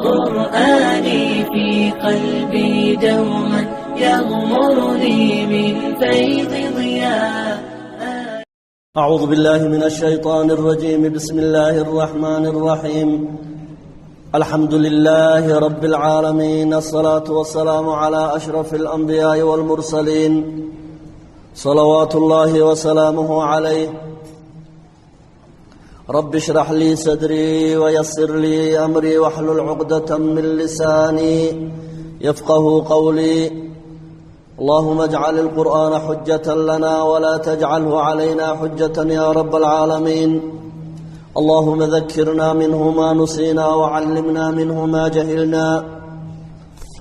قرآني في قلبي دوما يغمرني من فيض ضياء. أعوذ بالله من الشيطان الرجيم. بسم الله الرحمن الرحيم. الحمد لله رب العالمين، الصلاة والسلام على أشرف الأنبياء والمرسلين صلوات الله وسلامه عليه. رب اشرح لي صدري ويسر لي أمري واحلل عقدة من لساني يفقه قولي. اللهم اجعل القرآن حجة لنا ولا تجعله علينا حجة يا رب العالمين. اللهم ذكرنا منه ما نسينا وعلمنا منه ما جهلنا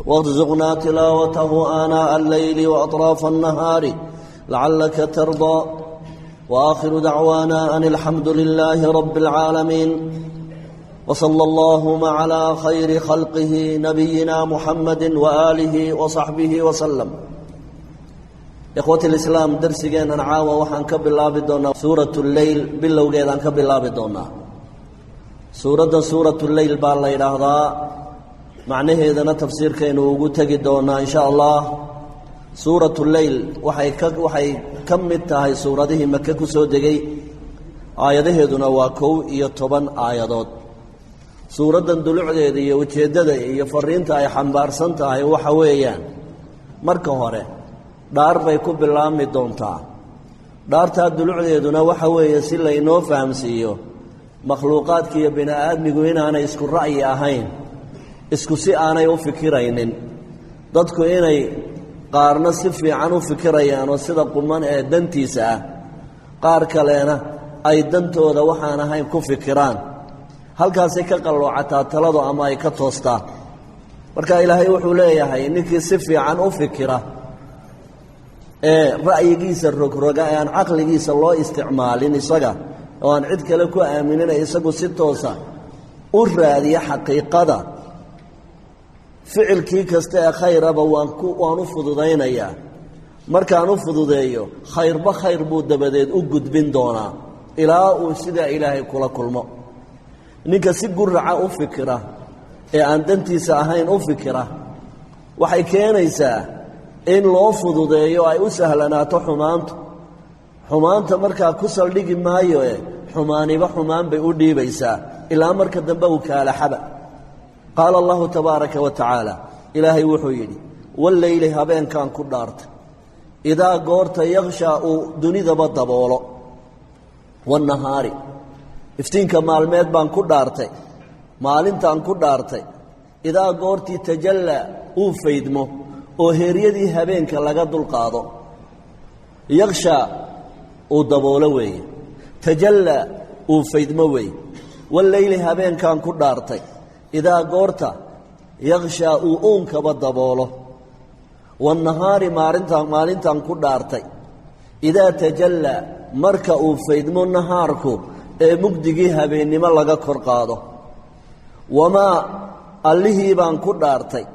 وارزقنا تلاوته آناء الليل وأطراف النهار لعلك ترضى. وآخر دعوانا أن الحمد لله رب العالمين، وصلى اللهم على خير خلقه نبينا محمد وآله وصحبه وسلم. إخوة الإسلام، درسينا نعاوى وحن كبر الله بدونا سورة الليل بالله وقيدان كبر الله بدونا سورة الليل بالله إلهضاء معناه إذا تفسير كينو وقتقي دونا إن شاء الله. سورة الليل waxay ka mid tahay suuradihii Makka ku soo degay. aayadaheeduna waa 11 aayadood. suuradan dulucdeeda iyo ujeedada iyo fariinta ay xambaarsan tahay waxa weeyaan, marka hore dhaar bay ku bilaabmi doontaa. dhaarta dulucdeeduna waxa weeye si la inoo fahamsiiyo makhluuqaadka iyo bini aadmigu inaanay isku ra'yi ahayn, isku si aanay u fikiraynin. dadku inay qaarna si fiican u fikirayaan oo sida quman ee dantiisa ah, qaar kalena ay dantooda waxaan ahayn ku fikiraan. halkaasay ka qalloocataa taladu ama ay ka toostaa. marka ilaahay wuxuu leeyahay, ninkii si fiican u fikira ee ra'yigiisa rogroga ee aan caqligiisa loo isticmaalin isaga oo aan cid kale ku aaminin, isagu si toosa u raadiya xaqiiqada, ficilkii kasta ee khayraba waan u fududaynayaa. markaan u fududeeyo, khayrba khayr buu dabadeed u gudbin doonaa ilaa uu sidaa ilaahay kula kulmo. ninka si guraca u fikira ee aan dantiisa ahayn u fikira waxay keenaysaa in loo fududeeyo ay u sahlanaato xumaanta markaa ku saldhigi maayo xumaaniba xumaan bay u dhiibaysaa ilaa marka dambe uu kaalaxaba. qaala allahu tabaaraka wa tacaala, ilaahay wuxuu yidhi, walleyli habeenkaan ku dhaartay, idaa goorta yakshaa uu dunidaba daboolo, wannahaari iftiinka maalmeed baan ku dhaartay, maalintaan ku dhaartay, idaa goortii tajallaa uu faydmo oo heeryadii habeenka laga dulqaado. yakshaa uu daboolo weeye, tajallaa uu faydmo weeye. walleyli habeenkaan ku dhaartay, idaa goorta yakshaa uu uunkaba daboolo, wannahaari maalintaan ku dhaartay, idaa tajallaa marka uu faydmo nahaarku ee mugdigii habeennimo laga kor qaado. wamaa allihii baan ku dhaartay,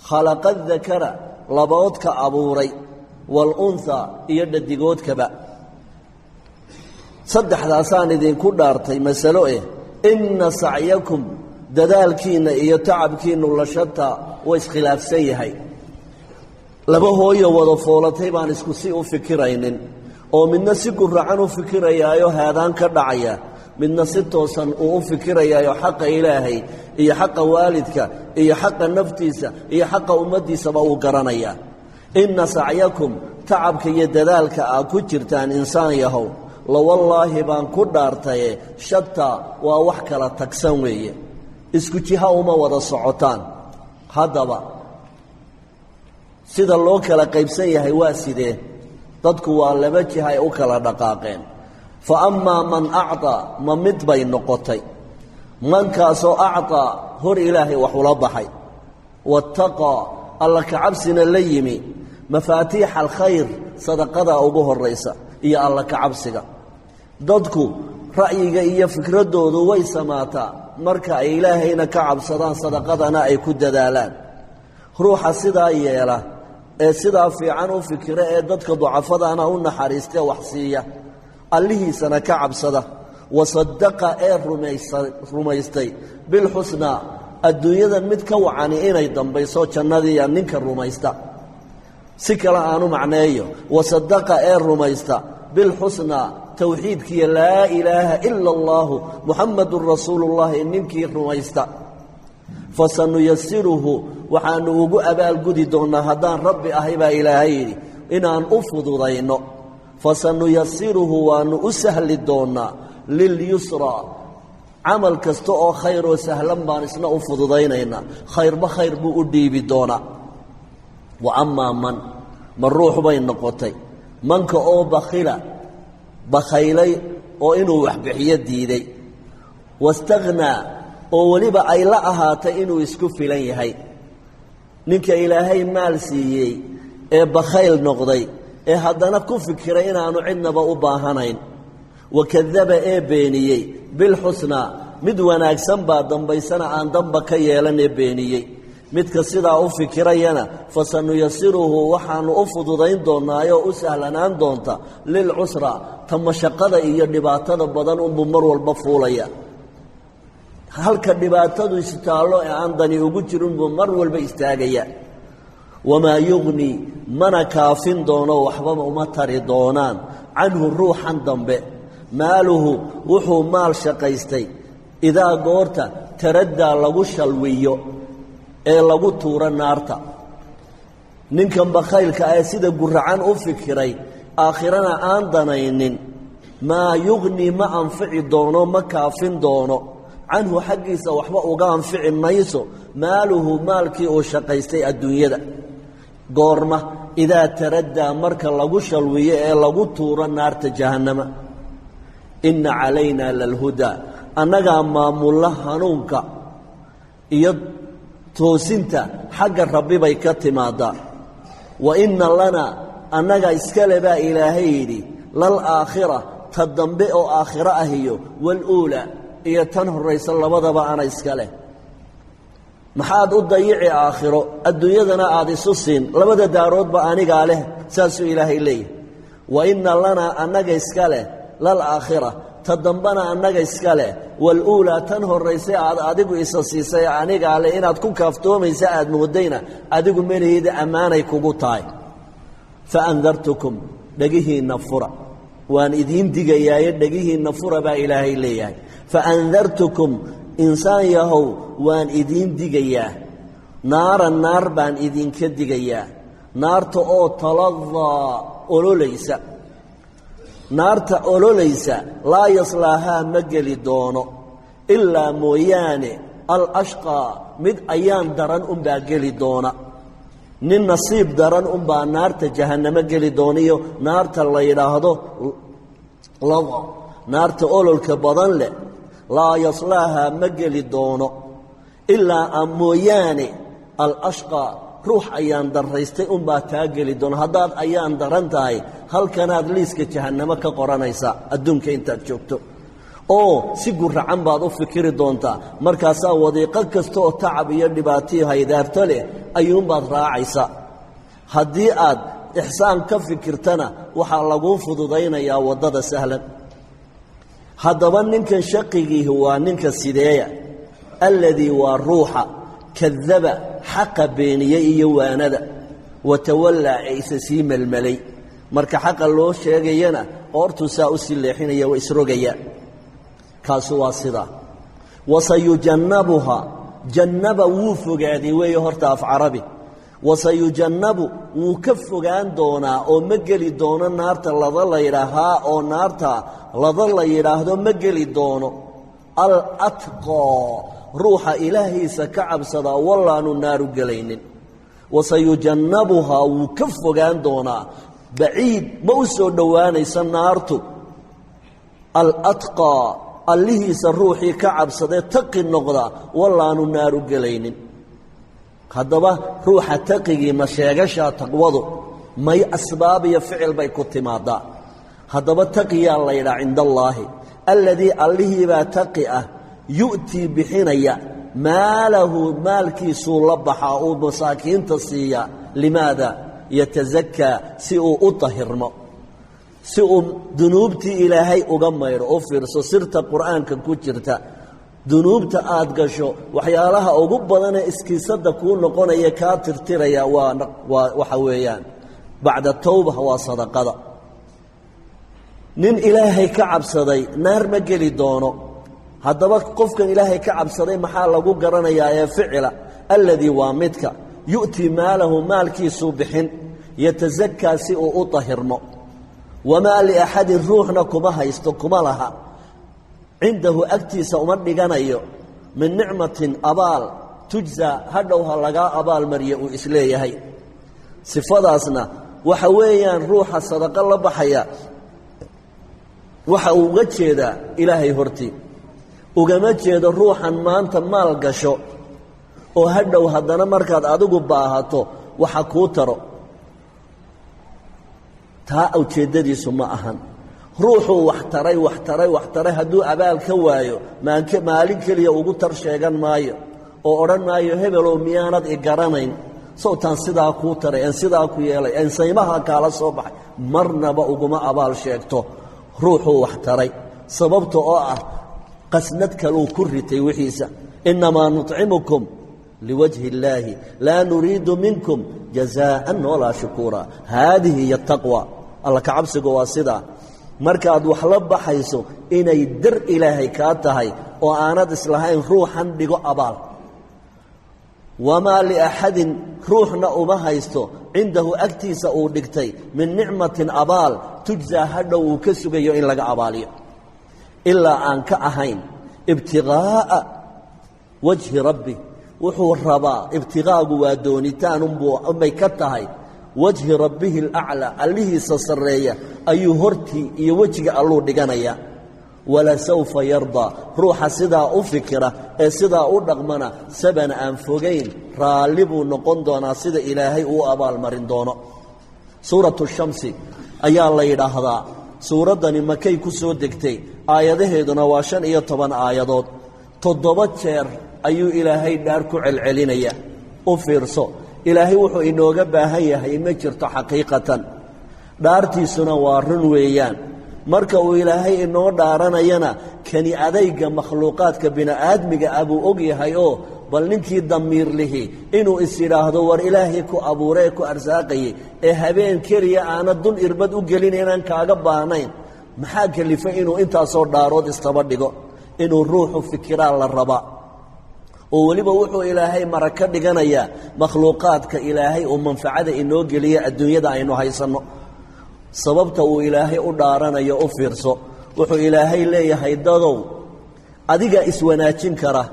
khalaqa dakara laboodka abuuray, waalunhaa iyo dhadigoodkaba. saddexdaasaan idinku dhaartay masalo inna sacyakum dadaalkiinna iyo tacabkiinnu la shataa waa iskhilaafsan yahay. laba hooyo wada foolatay baan isku si u fikiraynin, oo midna si guracan u fikirayaayo haadaan ka dhacaya, midna si toosan uu u fikirayaayo xaqa ilaahay iyo xaqa waalidka iyo xaqa naftiisa iyo xaqa ummaddiisaba uu garanayaa. inna sacyakum tacabka iyo dadaalka aa ku jirtaan insaan yahow, lawallaahi baan ku dhaartaye shataa waa wax kala tagsan weeye, isku jiha uma wada socotaan. haddaba sida loo kala qaybsan yahay waa sidee? dadku waa laba jiha ay u kala dhaqaaqeen. fa ammaa man acطaa, ma mid bay noqotay, mankaasoo acطaa hor ilaahay wax ula baxay, waataqaa alla ka cabsina la yimi, mafaatiixa alkhayr sadaqada ugu horaysa iyo alla ka cabsiga. dadku ra'yiga iyo fikradoodu way samaataa marka ay ilaahayna ka cabsadaan, sadaqadana ay ku dadaalaan. ruuxa sidaa yeela ee sidaa fiican u fikira ee dadka ducafadana u naxariistee wax siiya, allihiisana ka cabsada, وصدق رميستي بالحسنى الدنيا مد كوعني إني دنبيسو جنادي ننك الرميستا سكلا آنو معناه وصدق رميستا بالحسنى توحيدك لا إله إلا الله محمد رسول الله إنك رميستا فسنيسره وحانوغو أبال قدي دونا هدان ربي أهيبا إلهي إن أن أفضو ضينو فسنيسره وأن أسهل دونا لليسرى عمل كستو خير وسهلا بانسنا أفضو ضينينا خير بخير بؤدي بدونا وأما من روح بين نقطي منك أو بخيلي أو إنو وحبحي ديدي واستغنى oo waliba ay la ahaatay inuu isku filan yahay ninka ilaahay maal siiyay ee bakhayl noqday ee haddana ku fikiray inaanu cidnaba u baahanayn wakadaba ee beeniyey bil husna mid wanaagsan baa dambaysana aan damba ka yeelan ee beeniyey midka sidaa u fikirayana fasanuyasiruhu waxaanu u fududayn doonaayo u sahlanaan doonta lil usra tamashaqada iyo dhibaatada badan uu mar walba fuulaya halka dhibaatadu istaalo ee aan dani ugu jirin buu mar walba istaagaya wama yughni mana kaafin doono waxba uma tari doonaan anhu ruuxan dambe maaluhu wuxuu maal shaqaystay idaa goorta taradda lagu shalwiyo ee lagu tuura naarta ninkan bakhaylka ay sida guracan u fikiray aakhirana aan danaynin ma yughni ma anfici doono ma kaafin doono عنه حقيسا وحبا وقام فعل ميسو ماله مالكي وشقيستي الدنيا قورمة إذا تردى مركا لغوش الوية لغو تورا نار جهنم إن علينا للهدى أنك أمام الله هنونك إياد توسنت حق الرب بيكت ماذا وإن لنا أنك إسكالبا إلهيدي للآخرة تدنبئ آخرة هي والأولى iyo tan horeysa labadaba ana iska leh maxaad u dayici aakhiro adduunyadana aad isu siin labada daarood ba aniga leh saasu ilaahay leeyahay wa inna lana annaga iska leh lal aakhira tadambana annaga iska leh wal uula tan horeysa aad adigu isa siisay aniga leh inaad ku kaaftoomaysa aad moodayna adigu meelheeda amaanay kugu tahay fa andartukum dhagihi nafura waan idin digayaa dhagihi nafura ba ilaahay leeyahay فأنذرتكم إنسان يهو وان إذين ديقيا نار بان إذين كديقيا نار تأو تلظى أولو ليس نار تأولو ليس لا يصلاها مجل دونه إلا موياني الأشقى مد أيام دران باقل دونه نين نصيب دران با نار تجهنم مجل دونيو نار تالله يراهدو لظى نار تأولو الكبضان له لا يصلاها مجل دونه إلا أموياني الأشقى روح أيان درستي با تاجل دون هداد أيان درنتاي هل كانت ليسك جهنم كقرانيسا الدنك انت جوجتو أو سيقر عن بعض فكر دونتا مركزا وضيقا كستو تعب يدباتي هيدارتلي أيون بعض راعيسا هديئات إحسان كفكرتنا وحلقون فضودين يا ودد سهلا هذا ننك شقيه هو ننك السدايا الذي والروح كذب حق بيني وانا وتولى عيسسيم الملي مرك حق الله شيغينا اورتو ساوسي لخين يا واسروغيا كاسوا صدا وسيجنبها جنب وفغادي وي هرتا في عربي وسيجنب وكفغان دونا او مغلي دونا نارتا لدل يراها او نارتا لدل يراهدو مغلي دونو الاتقى روح الهي سكعب صدا والله النار غلينين وسيجنبها وكفغان دونا بعيد موسو دوانيس نارتو الاتقى اللي سروحي كعب صدا تقي النقضه والله النار غلينين هذا روح تقي ما شيغشا تقوضو ما اسباب يفعل بيكتمادا هذا تقي الله الى عند الله الذي عليه با تقيه يؤتي بحنيا ماله مالكي صلبحا او مساكين تصيا لماذا يتزكى سيء اطهرم si uu dunuubtii ilaahay uga mayro u fiirso sirta qur'aanka ku jirta dunuubta aad gasho waxyaalaha ugu badan ee iskiisada kuu noqonaya kaa tirtiraya waxa weeyaan bacda tawba waa sadaqada nin ilaahay ka cabsaday naar ma geli doono haddaba qofkan ilaahay ka cabsaday maxaa lagu garanayaa ee ficila alladii waa midka yu'tii maalahu maalkiisuu bixin yatasakaa si uu u tahirmo wamaa liaxadin ruuxna kuma haysto kuma laha cindahu agtiisa uma dhiganayo min nicmatin abaal tujza hadhow ha lagaa abaalmariya uu isleeyahay sifadaasna waxa weeyaan ruuxa sadaqo la baxaya waxa uu uga jeedaa ilaahay hortii ugama jeedo ruuxan maanta maal gasho oo hadhow haddana markaad adigu baahato waxa kuu taro taa ujeeddadiisu ma ahan ruuxuu wax taray hadduu abaal ka waayo maalin keliya ugu tar sheegan maayo oo odhan maayo hebelow miyaanad i garanayn sawtaan sidaa kuu taray en sidaa ku yeelay en saymaha kaala soo baxay marnaba uguma abaal sheegto ruuxuu wax taray sababta oo ah qasnad kaluu ku ritay wixiisa innamaa nuطcimukum liwajhi illaahi laa nuriidu minkum jazaa'an walaa shukuura haadihi hiya taqwa alla ka cabsigu waa sidaa markaad wax la baxayso inay dar ilaahay kaa tahay oo aanad islahayn ruuxan dhigo abaal wamaa liaxadin ruuxna uma haysto cindahu agtiisa uu dhigtay min nicmatin abaal tujzaa hadhow uu ka sugayo in laga abaaliyo ilaa aan ka ahayn ibtiqaa'a wajhi rabbi wuxuu rabaa ibtiqaagu waa doonitaan unbay ka tahay wajhi rabbihi alaclaa allihiisa sarreeya ayuu hortii iyo wejiga alluu dhiganaya walasawfa yardaa ruuxa sidaa u fikira ee sidaa u dhaqmana sabana aan fogayn raalli buu noqon doonaa sida ilaahay uu abaalmarin doono suuratu shamsi ayaa la yidhaahdaa suuraddani makay ku soo degtay aayadaheeduna waa 15 aayadood 7 jeer ayuu ilaahay dhaar ku celcelinaya u fiirso ilaahay wuxuu inooga baahan yahay ma jirto xaqiiqatan dhaartiisuna waa run weeyaan marka uu ilaahay inoo dhaaranayana kani adayga makhluuqaadka bini'aadmiga ah buu og yahay oo bal ninkii damiir lihi inuu is yidhaahdo war ilaahay ku abuuree ku arsaaqayay ee habeen keliya aana dun irbad u gelin inaan kaaga baahnayn maxaa kalifay inuu intaasoo dhaarood istaba dhigo inuu ruuxu fikiraa la rabaa oo weliba wuxuu ilaahay mara ka dhiganayaa makhluuqaadka ilaahay uu manfacada inoo geliya adduunyada aynu haysanno sababta uu ilaahay u dhaaranayo u fiirso wuxuu ilaahay leeyahay dadow adiga iswanaajin kara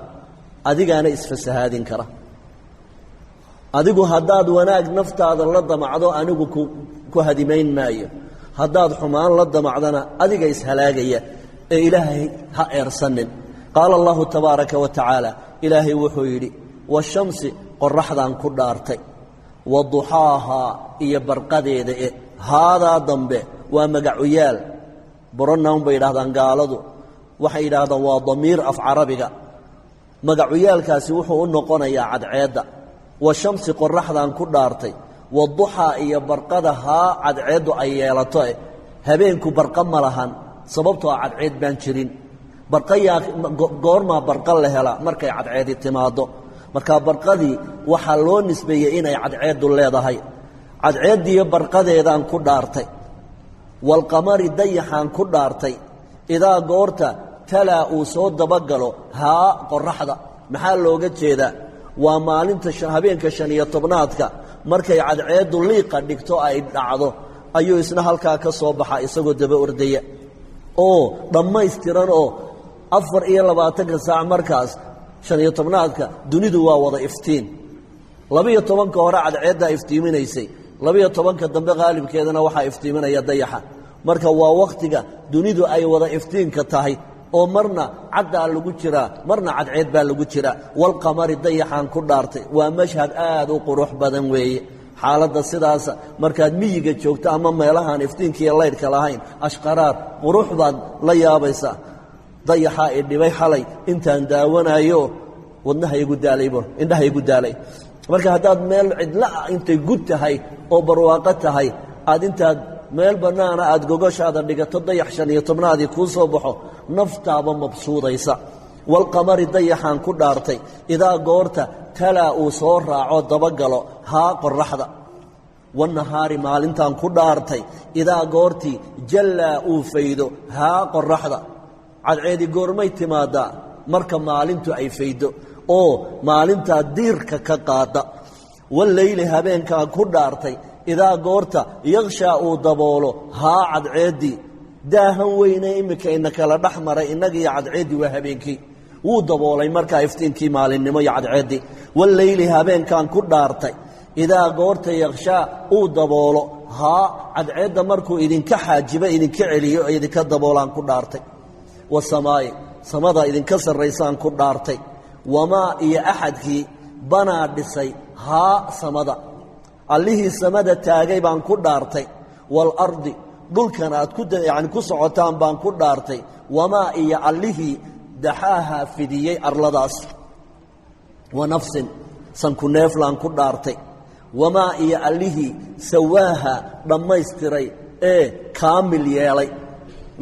adigaana isfasahaadin kara adigu haddaad wanaag naftaada la damacdo anigu ku hadimayn maayo haddaad xumaan la damacdana adiga ishalaagaya ee ilaahay ha eersanin qaala allahu tabaaraka wa tacaala ilaahay wuxuu yidhi washamsi qoraxdaan ku dhaartay waduxaahaa iyo barqadeeda haadaa dambe waa magacuyaal bronown bay yidhahdaan gaaladu waxay yidhaahdaan waa damiir af carabiga magacuyaalkaasi wuxuu u noqonayaa cadceedda washamsi qoraxdaan ku dhaartay waduxaa iyo barqada haa cadceeddu ay yeelato habeenku barqa ma lahan sababtoo a cadceed baan jirin barqayaa goormaa barqa la helaa markay cadceedi timaaddo markaa barqadii waxaa loo nisbeeyey inay cadceeddu leedahay cadceeddiiyo barqadeedaan ku dhaartay walqamari dayaxaan ku dhaartay idaa goorta talaa uu soo dabagalo haa qoraxda maxaa looga jeedaa waa maalinta habeenka 15aadka markay cadceeddu liiqa dhigto ay dhacdo ayuu isna halkaa ka soo baxa isagoo daba ordaya oo dhammaystiran oo 24 saac markaas 15aadka dunidu waa wada iftiin 12 hore cadceeddaa iftiiminaysay 12 dambe qaalibkeedana waxaa iftiiminaya dayaxa marka waa wakhtiga dunidu ay wada iftiinka tahay oo marna caddaa lagu jiraa marna cadceed baa lagu jiraa walqamari dayaxaan ku dhaartay waa mashhad aad u qurux badan weeye xaaladda sidaasa markaad miyiga joogto ama meelahaan iftiinkiiyo laydhka lahayn ashqaraar qurux baad la yaabaysaa dayaxaa i dhibay xalay intaan daawanayo wadnaha igu daalaybo indhaha igu daalay marka haddaad meel cidla ah intay gud tahay oo barwaaqo tahay aad intaad meel bannaana aad gogoshaada dhigato dayax 15aadii kuu soo baxo naftaaba mabsuudaysa walqamari dayaxaan ku dhaartay idaa goorta talaa uu soo raaco dabagalo haa qorraxda wannahaari maalintaan ku dhaartay idaa goortii jallaa uu faydo haa qorraxda cadceedi goormay timaadaa marka maalintu ay faydo oo maalintaa diirka ka qaada wallayli habeenkaan ku dhaartay idaa goorta yakshaa uu daboolo haa cadceeddii daahan weyne iminka ina kala dhex maray innagiiyo cadceeddii waa habeenkii wuu daboolay markaa iftiinkii maalinnimo iyo cadceeddii wallayli habeenkaan ku dhaartay idaa goorta yakshaa uu daboolo haa cadceedda markuu idinka xaajibo idinka celiyo idinka daboolaan ku dhaartay wasamaa'i samada idinka sarraysaan ku dhaartay wamaa iyo axadkii banaa dhisay haa samada allihii samada taagay baan ku dhaartay waalardi dhulkan aad ku socotaan baan ku dhaartay wamaa iyo allihii daxaahaa fidiyey arladaas wa nafsin sanku neeflaan ku dhaartay wamaa iyo allihii sawaaha dhammaystiray ee kaamil yeelay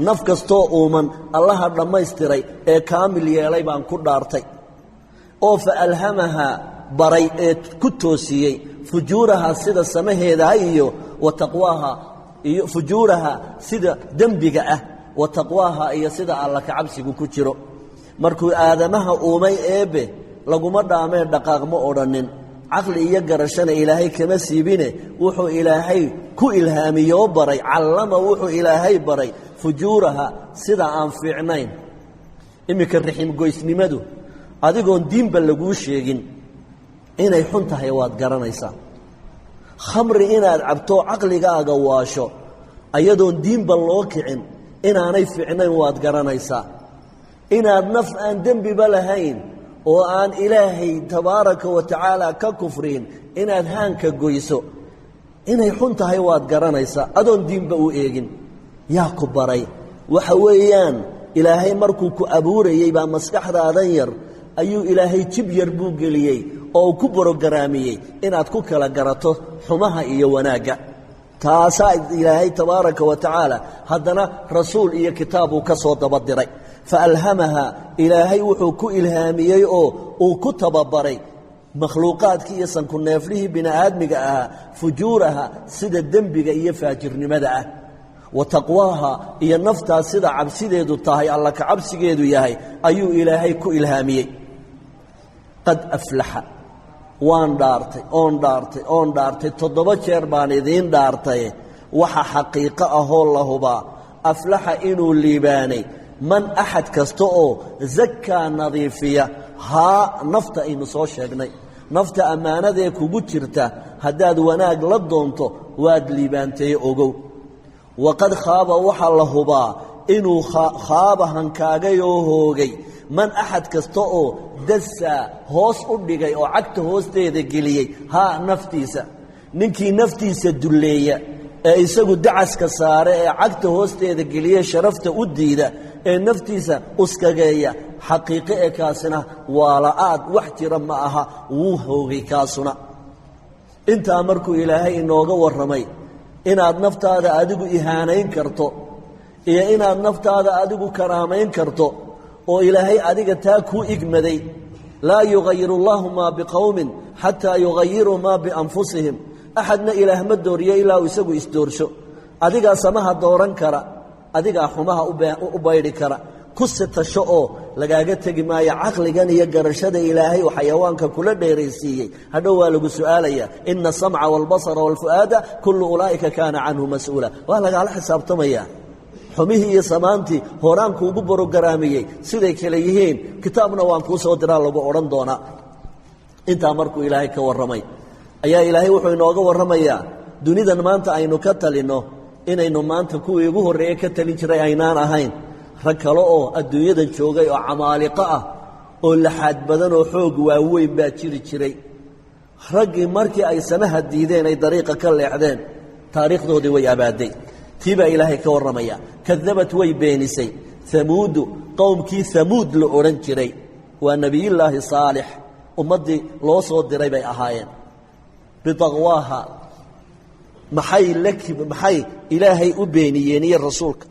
naf kastoo uuman allaha dhammaystiray ee kaamil yeelay baan ku dhaartay oo fa alhamahaa baray ee ku toosiyey fujuuraha sida samaheedaha iyo wa taqwaaha iyo fujuuraha sida dembiga ah wa taqwaaha iyo sida alla ka cabsigu ku jiro markuu aadamaha uumay eebbe laguma dhaameen dhaqaaqmo odhanin caqli iyo garashana ilaahay kama siibine wuxuu ilaahay ku ilhaamiyoo baray callama wuxuu ilaahay baray fujuuraha sida aan fiicnayn iminka riximgoysnimadu adigoon diinba laguu sheegin inay xun tahay waad garanaysaa khamri inaad cabto caqligaaga waasho ayadoon diinba loo kicin inaanay fiicnayn waad garanaysaa inaad naf aan dembiba lahayn oo aan ilaahay tabaaraka wa tacaala ka kufriin inaad haanka goyso inay xun tahay waad garanaysaa adoon diinba u eegin yaa ku baray waxa weeyaan ilaahay markuu ku abuurayey baa maskaxdaadan yar ayuu ilaahay jib yar buu geliyey oo ku borogaraamiyey inaad ku kala garato xumaha iyo wanaagga taasaa ilaahay tabaaraka wa tacaala haddana rasuul iyo kitaabuu ka soo dabadiray faalhamaha ilaahay wuxuu ku ilhaamiyey oo uu ku tababaray makhluuqaadkii iyo sanku neeflihii bini'aadmiga ahaa fujuuraha sida dembiga iyo faajirnimada ah wa taqwaaha iyo naftaas sida cabsideedu tahay alla ka cabsigeedu yahay ayuu ilaahay ku ilhaamiyey qad aflaxa waan dhaartay oon dhaartay 7 jeer baan idiin dhaartay waxa xaqiiqo ahoo la hubaa aflaxa inuu liibaanay man axad kasta oo zakaa nadiifiya haa nafta aynu soo sheegnay nafta ammaanadee kugu jirta haddaad wanaag la doonto waad liibaantay ogow waqad khaaba waxaa la hubaa inuu khaaba hankaagay oo hoogay man axad kasta oo dasaa hoos u dhigay oo cagta hoosteeda geliyey haa naftiisa ninkii naftiisa dulleeya ee isagu dacaska saare ee cagta hoosteeda geliye sharafta u diida ee naftiisa uskageeya xaqiiqo ee kaasina waa la'aad wax jira ma aha wuu hoogay kaasuna intaa markuu ilaahay inooga warramay inaad naftaada adigu ihaanayn karto iyo inaad naftaada adigu karaamayn karto oo ilaahay adiga taa kuu igmaday laa yugayiru allahu maa biqowmin xataa yugayiruu maa bianfusihim axadna ilaah ma dooriyo ilaa uu isagu isdoorsho adigaa samaha dooran kara adigaa xumaha u baydhi kara ku sitasho oo lagaaga tegi maayo caqligan iyo garashada ilaahay uu xayawaanka kula dheeraysiiyey hadhow waa lagu su'aalaya ina asamca waalbasara waalfu'aada kullu ulaa'ika kaana canhu mas-uula waa lagaala xisaabtamayaa xumihii iyo samaantii horaankuugu borogaraamiyey siday kale yihiin kitaabna waan kuu soo diraa lagu odhan doonaa intaa markuu ilaahay ka warramay ayaa ilaahay wuxuu inooga warramayaa dunidan maanta aynu ka talinno inaynu maanta kuwii ugu horreeye ka talin jiray aynaan ahayn rag kale oo adduunyadan joogay oo camaaliqo ah oo laxaad badan oo xoog waaweyn baa jiri jiray raggii markii ay samaha diideen ay dariiqa ka leexdeen taariikhdoodii way abaaday tii baa ilaahay ka warramaya kadabat way beenisay hamuudu qowmkii hamuud la odhan jiray waa nebiyullaahi saalix ummaddii loo soo diray bay ahaayeen bitaqwaaha محي إلهي أبينيين رسولك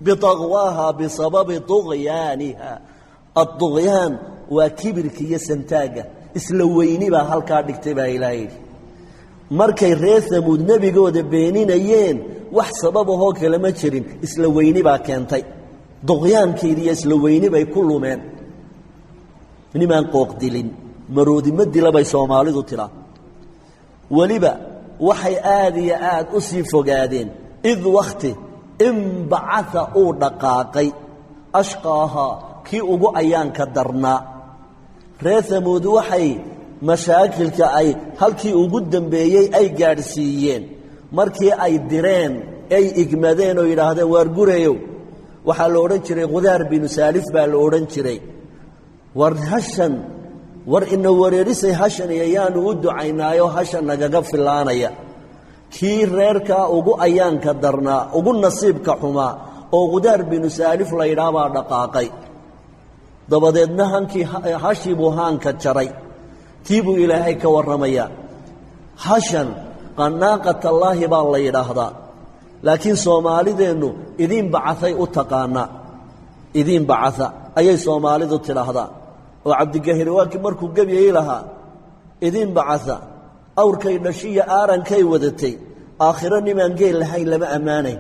بطغواها بسبب طغيانها الطغيان وكبرك يسنتاجه إسلويني بها هالكادكتبها إلهي markay reer Thamuud nabigooda beeninayeen wax sababaho kale ma jirin isla weyni baa keentay duqyaankeedii isla weyni bay ku lumeen niman qooq dilin maroodi ma dilabay Soomaalidu tira waliba waxay aad iyo aad u sii fogaadeen id waqti in bacatha oo dhaqaaqay ashqaaha ki ugu ayaanka darnaa reer Thamuud waxay mashaakilka ay halkii ugu dambeeyay ay gaarsiiyeen markii ay direen ay igmadeen oo yiraahdeen waar gureeyo waxa la oran jiray Qudaar bin Salif baa la oran jiray war hashan war in wareerisay hashan ayaan u ducaynaayo hashan nagaga filaanaya kii reerka ugu ayaanka darnaa ugu nasiibka xumaa oo Qudaar bin Salif la yiraahdo dhaqaaqay dabadeedna hankii hashibu hanka jaray tiibu ilaahay ka waramaya hashan qanaaqat allah baa la yiraahdaa laakiin Soomaalideenu idin bacathay u taqaana idin bacatha ayay Soomaalidu tiraahdaa oo Cabdigahir waaki markuu gabiyay lahaa idin bacatha awrkay dhashiya aarankay wadatay aakhira niman geel lahayn lama amaanay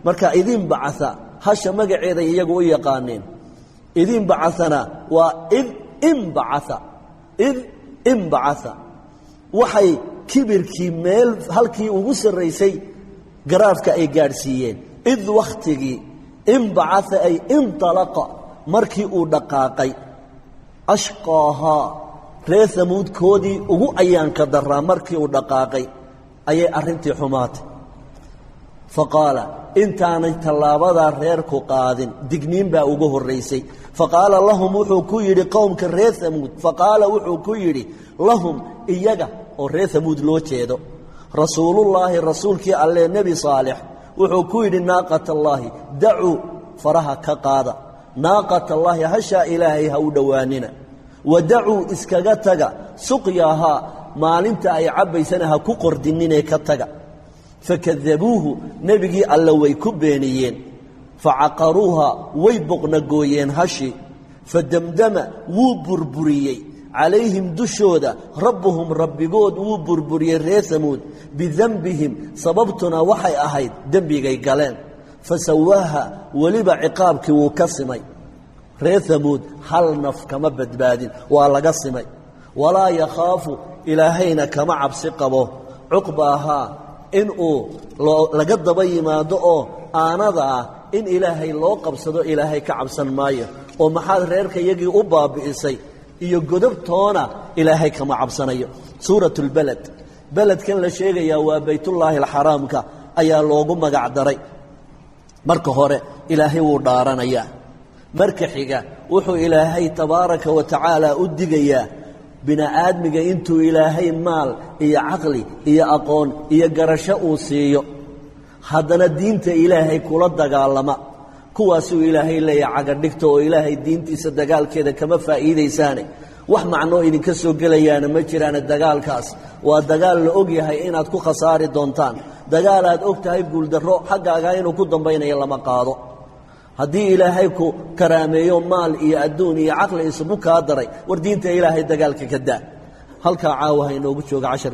marka idin bacatha hasha magaceeda iyagu u yaqaaneen idin bacathana waa in bacatha inbacatha waxay kibirkii meel halkii ugu sareysay garaafka ay gaarsiiyeen id waqtigi inbacatha ay intalaqa markii uu dhaqaaqay ashqaaha reer Thamuud koodii ugu ayaanka daraa markii uu dhaqaaqay ayay arintii xumaatay faqala intaana talaabada reerku qaadin digniin baa ugu horeysay faqala lahum wuxuu ku yiri qowmka reer Thamuud faqala wuxuu ku yiri lahum iyaga oo reer Thamuud loo jeedo rasuulullaahi rasuulkii alle nabi saalix wuxuu ku yiri naaqatallahi da'u faraha ka qaada naaqatallahi hasha ilaahay ha u dhawaanina wada'u iskaga taga suqyaha maalinta ay cabaysana ha ku qordinine ka taga fakadabuuhu nabigi alla way ku beeniyeen facaqaruuha way boqna gooyeen hashi fadamdama wuu burburiyey calayhim dushooda rabbuhum rabbigood wuu burburiyey reer Thamuud bidambihim sababtuna waxay ahayd dambigay galeen fasawaaha waliba ciqaabkii wuu ka simay reer Thamuud hal naf kama badbaadin waa laga simay walaa yakhaafu ilaahayna kama cabsi qabo cuqbaaha in uu laga daba yimaado oo aanada ah in ilaahay loo qabsado ilaahay ka cabsan maayo oo maxaad reerka yagii u baabi'isay iyo godobtoona ilaahay kama cabsanayo suuratul balad baladkan la sheegaya waa baytullaahi alxaraamka ayaa loogu magac daray marka hore ilaahay wuu dhaaranaya marka xiga wuxuu ilaahay tabaaraka wa tacaala u digayaa bina aadmiga intuu ilaahay maal iyo aqli iyo aqoon iyo garasho uu siiyo haddana diinta ilaahay kula dagaalama kuwaasuu ilaahay leeyahay caga dhigto oo ilaahay diintiisa dagaalkeeda kama faa'iideysaan wax macno idinka soo gelayaana ma jiraan dagaalkaas waa dagaal la og yahay inaad ku khasaari doontaan dagaal aad og tahay guul darro xaggaaga inuu ku dambaynayo lama qaado haddii ilaahay ku karaameeyo maal iyo adduun iyo aqli isugu ka daray war diinta ilaahay dagaalka ka daa halka caawa inoogu jooga 10